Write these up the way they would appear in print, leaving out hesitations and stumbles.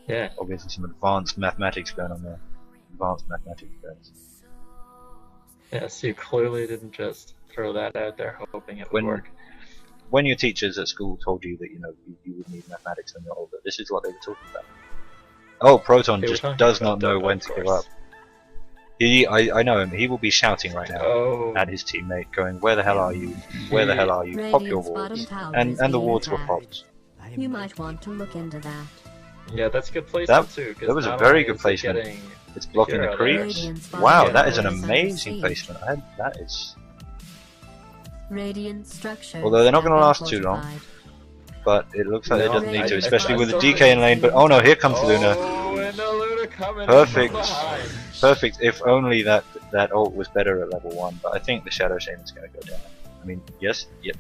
Yeah. Obviously some advanced mathematics going on there. Advanced mathematics guys. Yes, you clearly didn't just throw that out there hoping it would work. When your teachers at school told you that you would need mathematics when you're older, this is what they were talking about. Oh, Proton just does not know when to give up. I know him. He will be shouting right now at his teammate, going, "Where the hell are you? Where the hell are you? Pop your wards." And the wards were popped. You might want to look into that. Yeah, that's a good placement too. That was a very good placement. It's blocking the creeps. Wow, that is an amazing placement. That is. Although they're not going to last too long, but it looks like it doesn't need to, especially with the DK in lane. But oh no, here comes Luna. Perfect, perfect. If only that ult was better at level 1. But I think the Shadow Shaman is going to go down. I mean, yes, yeah.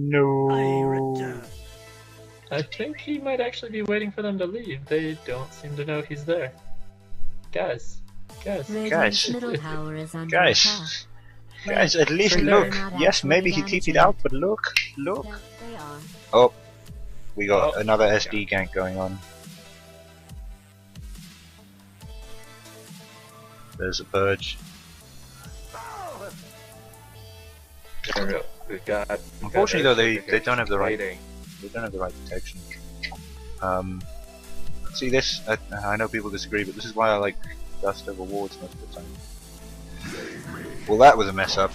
No. I think he might actually be waiting for them to leave. They don't seem to know he's there. Guys, at least look. Yes, maybe he TP'd out, but look. Oh, we got another SD gank going on. There's a purge. Unfortunately, though, they don't have the right. They don't have the right protection. See this? I know people disagree, but this is why I like dust over wards most of the time. Well, that was a mess up.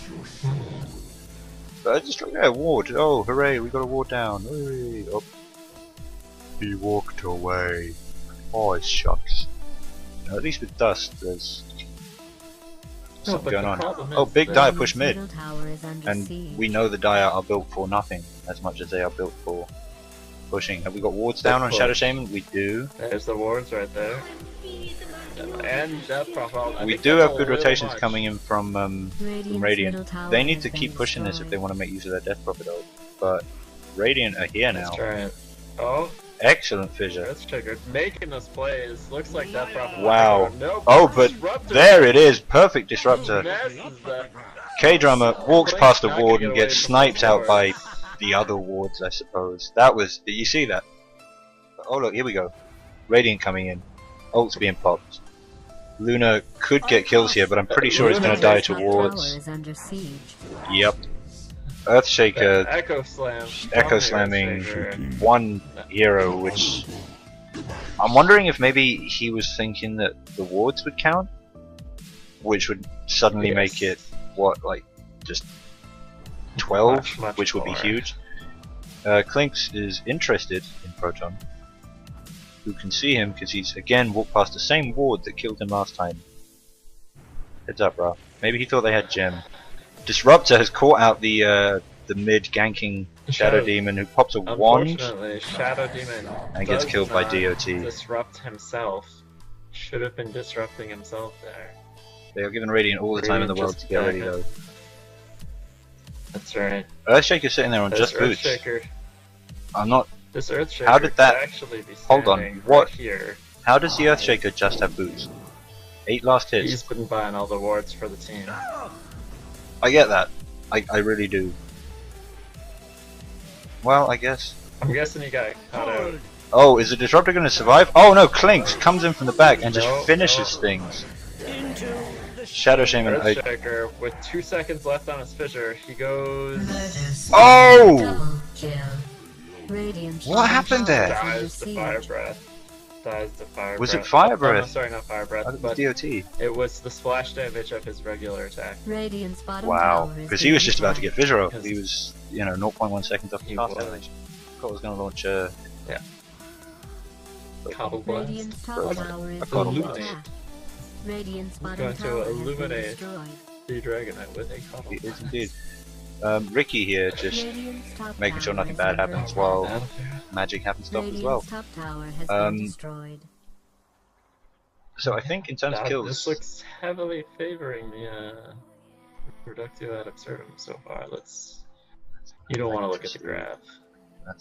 But I just got a ward. Oh, hooray! We got a ward down. Hooray! Oh. He walked away. Oh, it shucks. Now, at least with dust, there's something going on. Oh, big Dire push mid, and we know the Dire are built for nothing as much as they are built for pushing. Have we got wards down on Shadow Shaman? We do. There's the wards right there. And Death Profile. We do have good rotations coming in from Radiant. They need to keep pushing this if they want to make use of their Death Profile. But Radiant are here now. Oh. Excellent fissure. That's triggered. Making those plays. Looks like Death Profile. Wow. Nope. Oh, but there it is. Perfect disruptor. K-Drummer walks past the ward and gets sniped out by the other wards, I suppose. That was. Did you see that? Oh look, here we go. Radiant coming in. Ult's being popped. Luna could get kills here, but I'm pretty sure he's going to die to wards. Yep. Earthshaker echo slamming one hero, which I'm wondering if maybe he was thinking that the wards would count, which would suddenly make it what, like just 12, much which would be huge. Clinks is interested in Proton, who can see him because he's again walked past the same ward that killed him last time. Heads up, bro. Maybe he thought they had gem. Disruptor has caught out the mid ganking Shadow Demon, who pops a wand Shadow Demon and gets killed by DOT. Disrupt himself. Should have been disrupting himself there. They are giving Radiant all the time in the world to get ready though. That's right. Earthshaker's sitting there on just boots. I'm not. This Earthshaker how did that actually be hold on? What? Right here. How does the Earthshaker just have boots? 8 last hits. He's been buying all the wards for the team. I get that. I really do. Well, I guess. I'm guessing he got caught out. Oh, is the Disruptor going to survive? Oh no, Clinks comes in from the back and just finishes things. Shadow Shaman. Earthshaker with 2 seconds left on his fissure. He goes. Oh! What happened there? Dies to Fire Breath. Dies to Fire Was Breath. it Fire Breath? Oh, no, sorry, not Fire Breath. It was DOT. It was the splash damage of his regular attack. Wow, because he was just about to get Fissure. He was, 0.1 seconds off the cast damage. I thought I was going to launch a... Yeah. Cobble Blast. Illuminate. He's going to illuminate the Dragonite with a Cobble Blast. It is indeed. Ricky here just making sure nothing bad happens while magic happens stuff as well. So I think in terms of kills... This looks heavily favoring the Reductio ad absurdum so far. You don't want to look at the graph.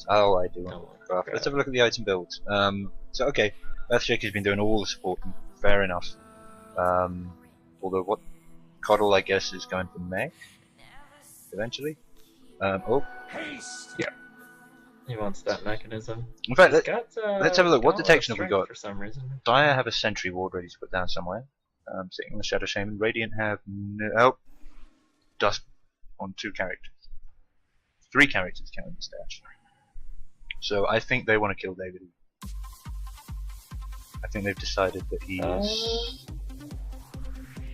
Oh, I do want to look at the graph. Let's have a look at the item builds. So okay, Earthshaker's been doing all the support, fair enough. Although what Coddle I guess is going for mech eventually. Oh, yeah. He wants that mechanism. In fact, He's got, let's have a look. What gauntlet detection have we strength got? for some reason. Dire have a sentry ward ready to put down somewhere. Sitting on the Shadow Shaman. Radiant have no dust on 2 characters. 3 characters counting the stash. So I think they want to kill David. I think they've decided that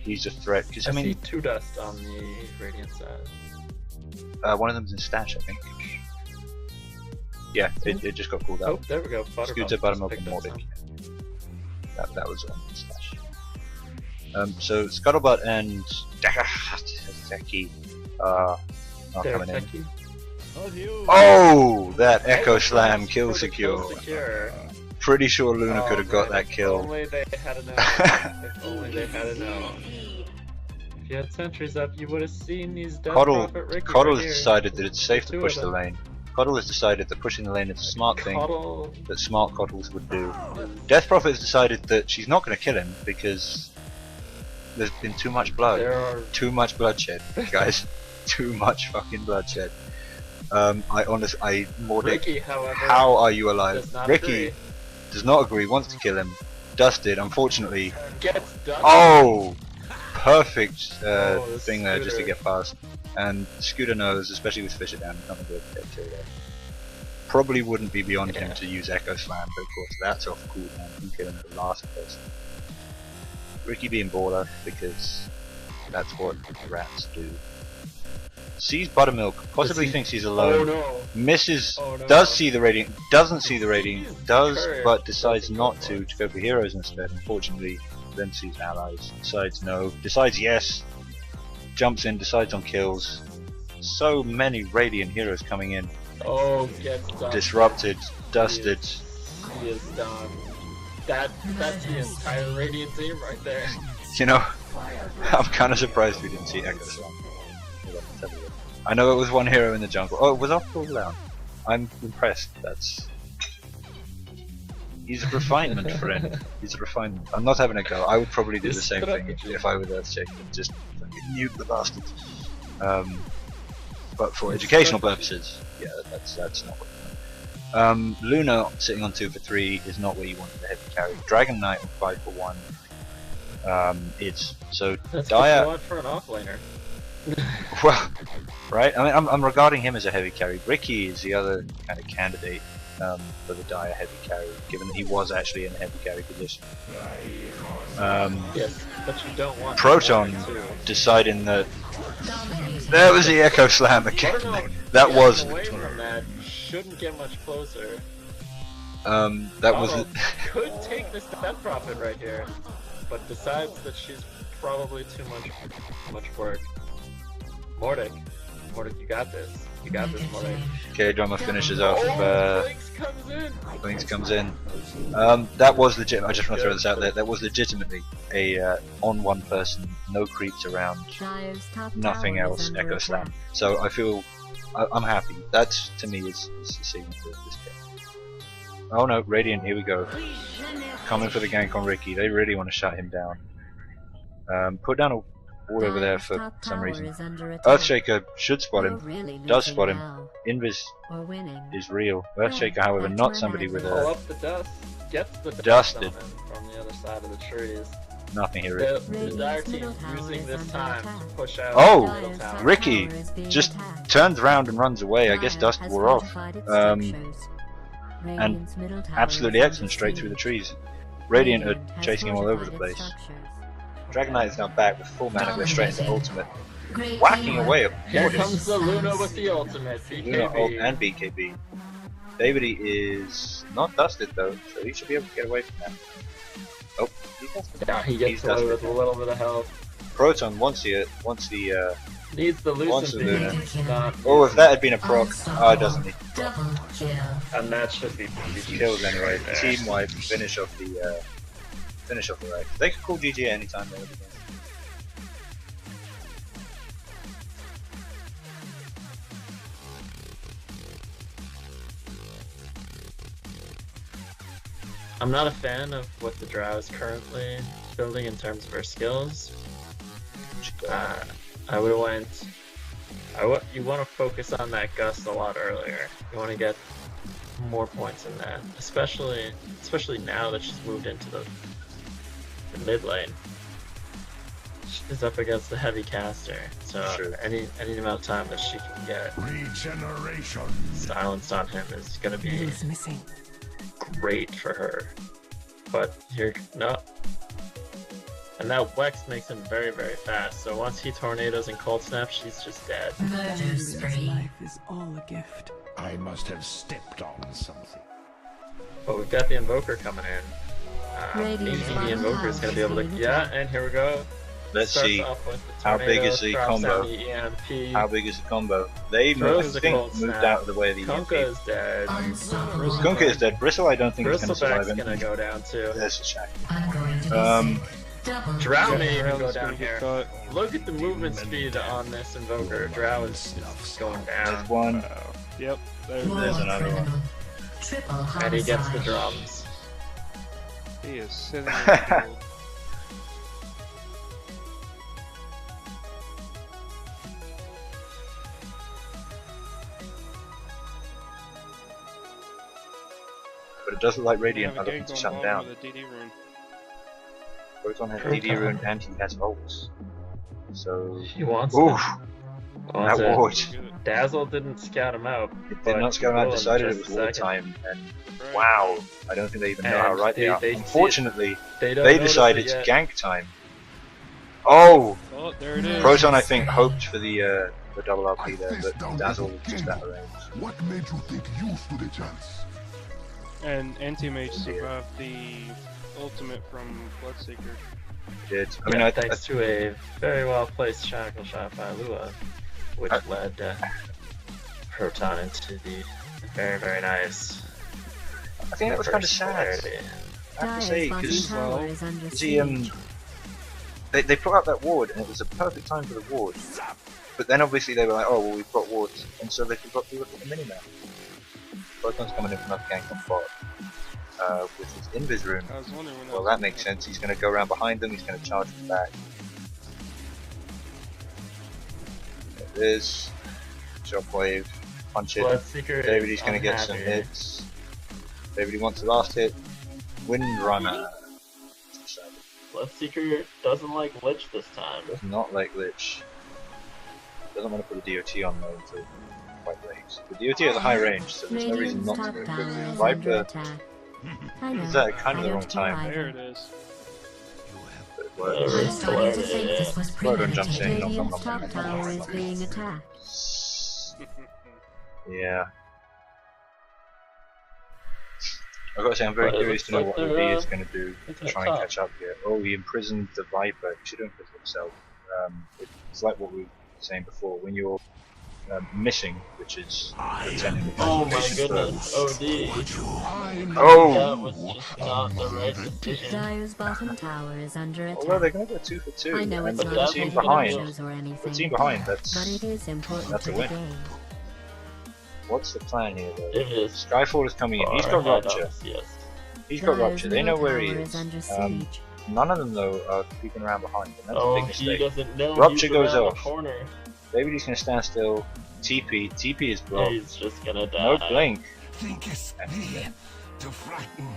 he's a threat. Because I see 2 dust on the Radiant side. one of them's in stash, I think. Yeah, it just got called out. Oh, there we go. Scooter, Buttermilk, and Mordic. That was on the stash. So Scuttlebutt and Daki are coming in. Oh, that Echo Slam kill secure. Pretty sure Luna could have got that kill. If only they had known. If only they had known. If you had sentries up, you would have seen these Death Prophet Ricky Coddle right has here. decided that it's safe to Two push of the them. lane. Coddle has decided that pushing the lane is a smart thing Coddle. that smart Coddles would do. Death Prophet has decided that she's not going to kill him because there's been too much blood. There are Too much bloodshed, guys. Too much fucking bloodshed. Mordic, Ricky, however, how are you alive? does not Ricky agree. does not agree, wants to kill him. Dusted, unfortunately. Gets done. Oh! Perfect the thing there just to Scooter. get past. And Scooter knows, especially with Fisher down, he's not going to be able to get killed there. Probably wouldn't be beyond him to use Echo Slam, but of course that's off cooldown from killing the last person. Ricky being baller because that's what rats do. Sees Buttermilk, possibly thinks he's alone. Oh no. Misses, Oh, no. does see the Radiant, doesn't see the Radiant, Jeez, does, courage. but decides Doesn't not go to go for heroes instead. Unfortunately, then sees allies, decides no, decides yes, jumps in, decides on kills. So many Radiant heroes coming in, Oh, gets done. disrupted, dusted. He is done. That's the entire Radiant team right there. You know, I'm kind of surprised we didn't see Echo Slam. I know it was one hero in the jungle. Oh, it was off cooldown. I'm impressed. He's a refinement, friend. He's a refinement. I'm not having a go. I would probably do the same thing if I were Earthshaker. Just fucking mute the bastard. But for educational purposes, yeah, that's not what you want. Luna sitting on 2 for 3 is not where you want the heavy carry. Dragon Knight on 5 for 1. It's so That's Dire. what you want for an offlaner. Well, right. I mean, I'm regarding him as a heavy carry. Ricky is the other kind of candidate for the Dire heavy carry, given that he was actually in a heavy carry position. Yes, but you don't want Proton to. deciding that there was the Echo Slam again. Buttermilk That getting was away from that. Shouldn't get much closer. that was Donald could take this Death Prophet right here, but decides that she's probably too much work. Mordic, you got this. You got this, Mordic. okay. Drummer finishes off. Blinks comes in. Blinks comes in. That was legit. I just want to throw this out there. That was legitimately a on one person, no creeps around, Dire's top nothing tower else. is under Echo Slam. attack. So I feel I'm happy. That to me is the signature of this game. Oh no, Radiant. Here we go. Coming for the gank on Ricky. They really want to shut him down. Put down a ward over there Dire's for top some tower reason. is under attack. Earthshaker should spot We're him. really Does losing spot him. now. Invis Or winning. is real. Earthshaker, however, That's not my somebody with Pull a up the dust. Gets the dust Dusted. on him from the other side of the trees. nothing here. The Dire team using this time to push out Oh, the middle tower. Ricky Tower is being just attacked. turns around and runs away. I guess Dire dust has wore off. fortified its Um, structures. Radiant's middle tower Absolutely is excellent, under straight through the siege. trees. Radiant are Radiant has chasing him all over the fortified place. its structures. Dragon Knight is now back with full mana, goes straight into ultimate. Whacking away at Here Mortis. comes the Luna with the ultimate. Luna ult BKB. and BKB. Davidy is not dusted though, so he should be able to get away from that. Oh, he's dusted. Yeah, he He's gets away dusted. with a little bit of help. Proton wants the Needs the Wants the Lucent Luna. beam. Not, oh, if that had been a proc, oh, it doesn't need and that should be kills anyway. right there. Team wipe, finish off the raid. They could call GG anytime they want to. I'm not a fan of what the Drow is currently building in terms of her skills. I would have went. You want to focus on that gust a lot earlier. You want to get more points in that, especially now that she's moved into the mid lane. She's up against the heavy caster, so Sure. any amount of time that she can get Regeneration. silenced on him is gonna be He's missing. great for her. But here, no. And that Wex makes him very, very fast. So once he tornadoes and cold snaps, she's just dead. Murder spree. Life is all a gift. I must have stepped on something. But we've got the Invoker coming in. Maybe the Invoker is going to be able to... Yeah, and here we go. Let's Starts see off with the how big tornado, is the drops combo. down the EMP. How big is the combo? They, I Throws the think, cold moved snap. out of the way of the Kunkka EMP. is dead. Unstoppable. Kunkka is dead. Bristle, I don't think is going to survive Bristleback's going to it. go down too. There's a check. I'm going to be sick. Double. Drow may even go Drown's down gonna get here. caught. Look at the movement speed on this Invoker. Drow is going down. There's one. Wow. Yep. There's There's another one. Triple And he gets the homicide. drums. He is sitting in the field. But it does look like They Radiant have are a looking gank to shut on him bottom down. with a DD rune. Proton has Proton. DD rune and he has ults. So, He wants oof, it. Wants that it. ward. Good. Dazzle didn't scout him out. It but did not go out, will in decided it just was a war second. time, and Right. wow, I don't think they even know how And right they are. they see it. Unfortunately, They, don't they notice decide it it's yet. gank time. Oh! Oh, there it is. Proton, I think, hoped for the double RP there, but Dazzle was just out of range. What made you think you stood a chance? And Anti-Mage survived the ultimate from Bloodseeker. He did. I mean, Yeah, I thanks to a very well placed shackle shot by Lua, which led Proton into the very, very nice. I think that was kind of first sad. polarity. I have to say, Dyer's because bottom tower is under the siege. they put out that ward, and it was a perfect time for the ward. But then obviously they were like, oh well, we've got wards, and so they forgot to look at the minimap. Proton's coming in for another gank on bot with his invis rune. I was wondering when Well, was that makes sense. He's going to go around behind them. He's going to charge them back. There it is. Shockwave. Punch it. Bloodseeker David, is he's going to get some unhappy. hits. David, he wants the last hit. Windrunner. Bloodseeker doesn't like Lich this time. Does not like Lich. Doesn't want to put a DOT on though until quite late. The DOT has a high range, so there's no reason Radiant's not to top do tower it. is under Viper attack. I know. is that kind of I the wrong don't time. care There either. it is. But it I'm works. starting to think this was Well done, Jump Saying. premeditated. No, Radiant's top tower is being attacked. Yeah. I've got to say, I'm very But it curious to know looks what like OD they're, is going to do it's to at try and top. catch up here. Oh, he imprisoned the Viper. He should have imprisoned himself. It's like what we were saying before. When you're missing, which is pretending to Oh my concentration goodness, OD. Oh! That was just not the right decision. Dyer's bottom tower is under Oh, well, they're attack. going to go 2 for 2. I know and it's the not team taking behind, issues or the team anything, behind, but that's it is important that's to a the win. game. what's the plan here though? It is Skyfall is coming in. He's far got ahead of Rupture. us, yes. He's got Dyer's Rupture. They know middle where he tower is. under siege. None of them though are peeking around behind him. That's a Oh, big he mistake. doesn't know. Rupture he's goes around off. the corner. Maybe he's going to stand still. TP. TP is Yeah, blocked. he's just gonna die. No blink. Thinkest thee to frighten?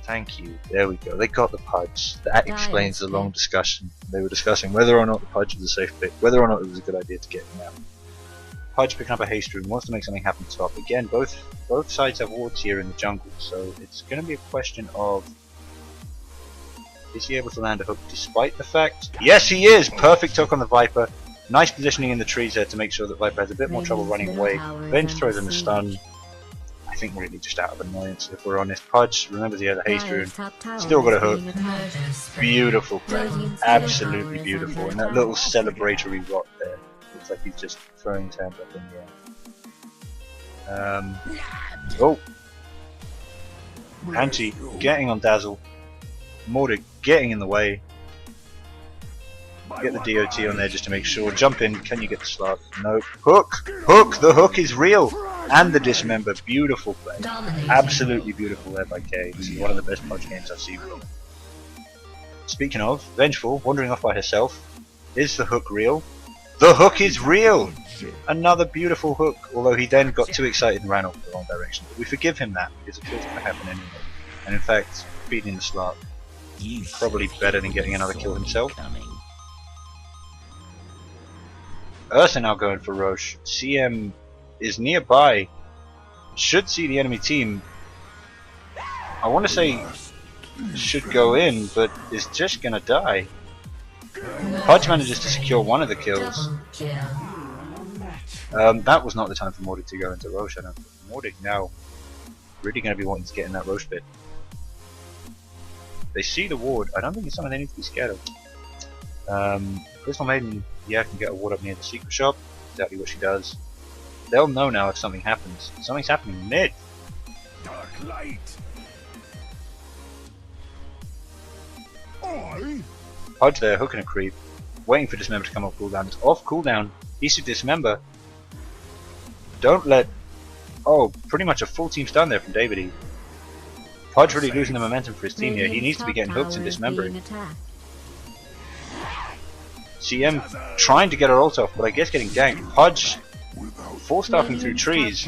Thank you. There we go. They got the Pudge. That Dyer's explains the long pick. discussion. They were discussing whether or not the Pudge was a safe pick, whether or not it was a good idea to get him out. Pudge picking up a haste rune wants to make something happen top. Again, both sides have wards here in the jungle, so it's going to be a question of, is he able to land a hook despite the fact? Yes, he is! Perfect hook on the Viper. Nice positioning in the trees there to make sure that Viper has a bit more trouble running away. Venge throws in a stun. I think really just out of annoyance, if we're honest. Pudge, remember he had a haste rune. Dyer's top tower Still got a is hook. being attacked. Murder spree. Beautiful play. Radiant's Absolutely middle tower is beautiful. under And that attack. little celebratory rock there. Looks like he's just throwing his hands up in the air. Oh! Anti getting on Dazzle. Mordic getting in the way. Get the DOT on there just to make sure. Jump in. Can you get the slot? No. Hook! Hook! The hook is real! And the dismember. Beautiful play. Dominating. Absolutely beautiful there by K. This is one of the best Pudge games I've seen. speaking of, Vengeful, wandering off by herself. Is the hook real? The hook is real! Another beautiful hook, although he then got too excited and ran off the wrong direction. But we forgive him that, because it feels going to happen anyway. And in fact, feeding the Slark, probably better than getting another kill himself. Ursa now going for Roche. CM is nearby, should see the enemy team. I want to say should go in, but is just gonna die. Pudge manages to secure one of the kills. That was not the time for Mordic to go into Roche. I don't think. Mordic now really going to be wanting to get in that Roche bit. They see the ward. I don't think it's something they need to be scared of. Crystal Maiden, yeah, can get a ward up near the secret shop. Exactly what she does. They'll know now if something happens. Something's happening mid. Dark light. Pudge there, hooking a creep, waiting for Dismember to come off cooldown. It's off cooldown. He should Dismember. Don't let. Oh, pretty much a full team stun there from David E. Pudge really losing the momentum for his team here. He needs to be getting hooks and dismembering. CM trying to get her ult off, but I guess getting ganked. Pudge four-staffing through trees.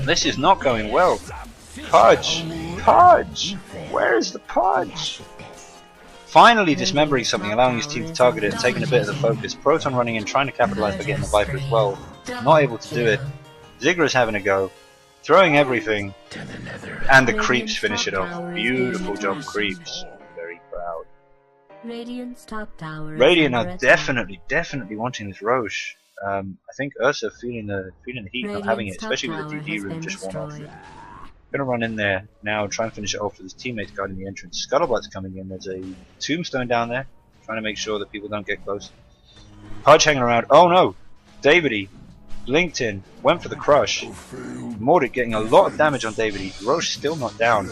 This is not going well. Pudge! Pudge! Where is the Pudge? Finally dismembering something, allowing his team to target it and taking a bit of the focus. Proton running in, trying to capitalize by getting the Viper as well. Not able to do it. Ziggler's having a go. Throwing everything. And the creeps finish it off. Beautiful job, creeps. Very proud. Radiant are definitely wanting this Roche. I think Ursa feeling the heat, not having it, especially with the DD room just worn off. Gonna run in there now, try and finish it off with his teammates guarding the entrance. Scuttlebutt's coming in. There's a tombstone down there, trying to make sure that people don't get close. Pudge hanging around. Oh no! Davide blinked in, went for the crush. Mordic getting a lot of damage on Davide. Roche still not down.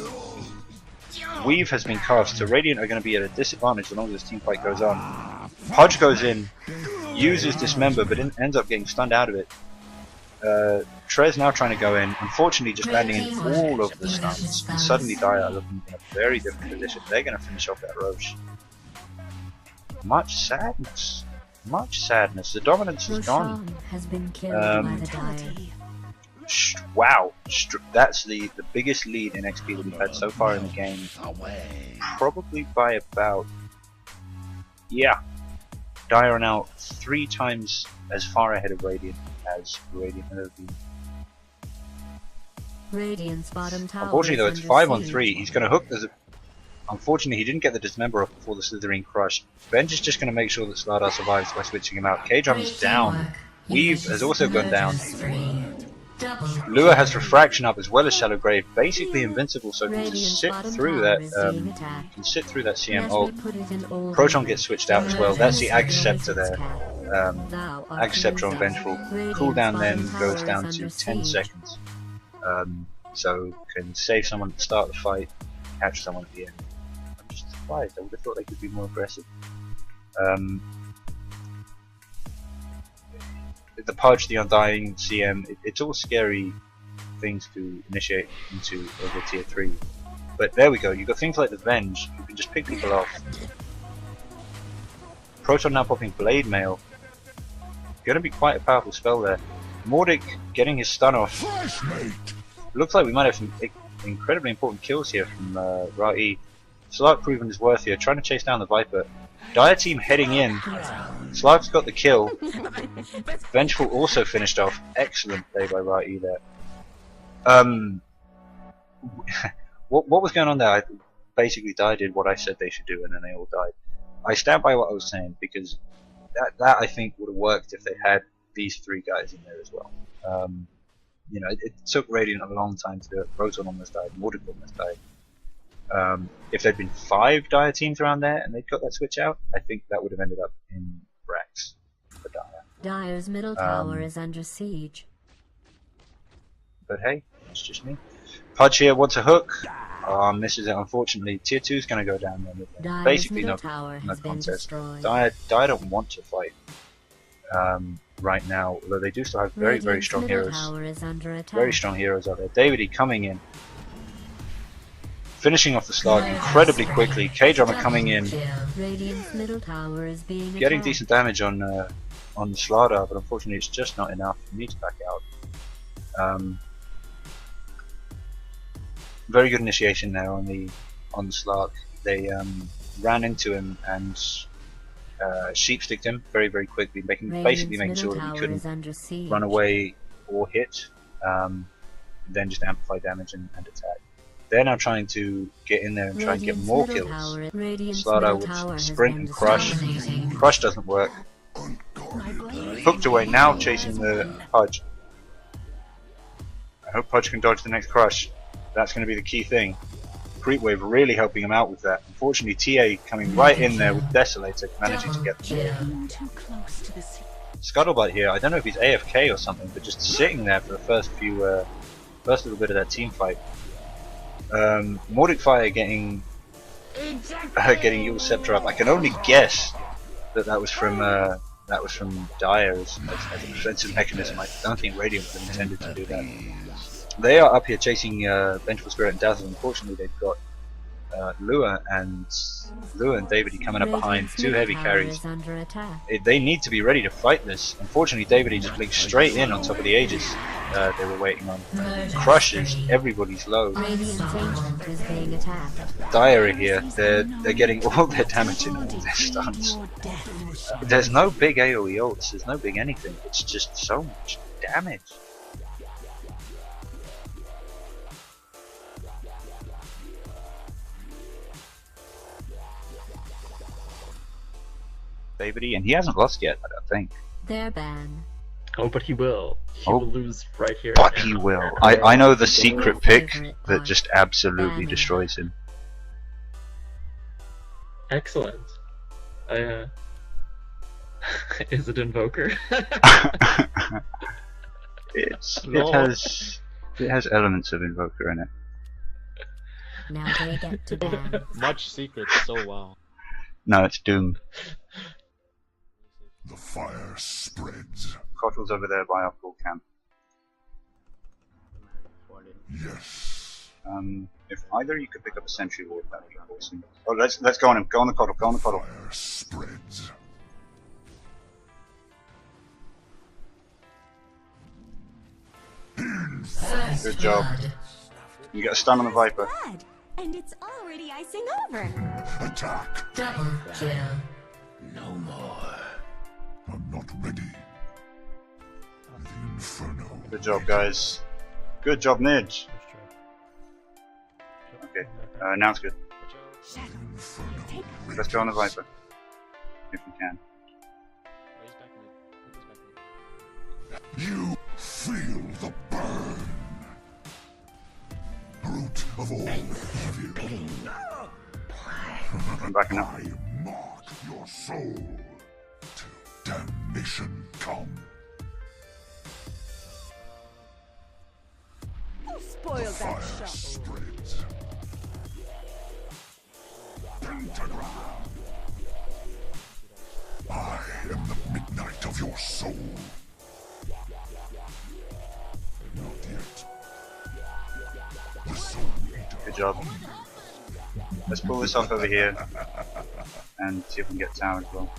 Weave has been cast, so Radiant are going to be at a disadvantage as long as this team fight goes on. Pudge goes in, uses Dismember, but ends up getting stunned out of it. Trez now trying to go in, unfortunately just landing in all of the stuns, and suddenly Dire are looking in a very different position. They're going to finish off that Roche. Much sadness. Much sadness. The dominance is gone. Wow, that's the biggest lead in XP that we've had so far in the game. Probably by about... yeah. Dire are now 3 times as far ahead of Radiant as Radiant have ever been. Unfortunately though, it's 5 on 3. He's going to hook. Unfortunately, he didn't get the Dismember off before the Slitherine Crush. Benj is just going to make sure that Slardar survives by switching him out. K-Drum is down. Weave has also gone down. Lua has Refraction up as well as Shallow Grave, basically invincible, so can just sit through that. CM ult. Proton gets switched out as well. That's the Ag Scepter there. Ag Scepter on Vengeful. Cooldown then goes down to 10 seconds. So can save someone at the start of the fight, catch someone at the end. I'm just surprised. I would have thought they could be more aggressive. The Pudge, the Undying, CM, it's all scary things to initiate into over tier 3. But there we go, you've got things like the Venge, you can just pick people off. Proton now popping Blade Mail. Gonna be quite a powerful spell there. Mordic getting his stun off. Looks like we might have some incredibly important kills here from Ra'i. Slark proving his worth here, trying to chase down the Viper. Dire team heading in. Slark's got the kill. Vengeful also finished off. Excellent play by Ra'i there. What was going on there? Basically, Dire did what I said they should do, and then they all died. I stand by what I was saying because that I think would have worked if they had these 3 guys in there as well. You know, it took Radiant a long time to do it. Proton almost died. Mordic almost died. If there'd been 5 Dire teams around there and they'd got that switch out, I think that would have ended up in Brax for Dire. Dire's middle tower is under siege. But hey, it's just me. Pudge here wants a hook. Misses it unfortunately. Tier 2 is going to go down there. Basically no contest. Dire don't want to fight right now, although they do still have very strong heroes. Very strong heroes out there. Davide coming in. finishing off the slug incredibly quickly. K-Drummer coming in, Radiant's middle tower is being getting attacked. decent damage on the Slardar, but unfortunately it's just not enough. He needs to back out. Very good initiation there on the Slark. They ran into him and sheep-sticked him very, very quickly, basically making sure that he couldn't run away or hit, then just amplify damage and attack. They're now trying to get in there and try and get more kills. Slardar would sprint and crush. Crush doesn't work. Hooked away, now chasing the Pudge. I hope Pudge can dodge the next crush. That's going to be the key thing. Creep Wave really helping him out with that. Unfortunately, TA coming right in there with Desolator, managing to get the kill. Scuttlebutt here, I don't know if he's AFK or something, but just sitting there for the first little bit of that team fight. Mordic Fire getting Yule Scepter up. I can only guess that was from Dire as a defensive mechanism. I don't think Radiant was intended to do that. They are up here chasing Vengeful Spirit and Dazzle. Unfortunately, they've got Lua and Davidy coming up behind, two heavy carries. They need to be ready to fight this. Unfortunately, Davidy just blinked straight in on top of the Aegis they were waiting on. Crushes everybody's low. Dire are here. They're getting all their damage in all their stuns. There's no big AoE ults. There's no big anything. It's just so much damage. Davidy, and he hasn't lost yet, I don't think. Their ban. Oh, but he will. He will lose right here. But he will. I know the secret pick that just absolutely destroys him. Excellent. Is it Invoker? It has elements of Invoker in it. Now they get to ban. Much secret, so wow. No, it's Doom. The fire spreads. Kottle's over there by our full camp. Yes. If either you could pick up a sentry ward, that'd be awesome. Oh, let's go on him. Go on the Kottle. Go on the Kottle. Fire spreads. Good job. You got a stun on the Viper. And it's already icing over. Attack. Double kill. No more. I'm not ready. The inferno. Good job, guys. Good job, Nidge. Okay, now it's good. Let's go on the Viper. If we can. You feel the burn. Root of all evil. I'm backing up. I mark your soul till damnation come. Who spoiled The that fire show? spreads. Pentagram. I am the midnight of your soul. Not yet. The soul eater. Good job. Let's pull this off over here and see if we can get tower as well.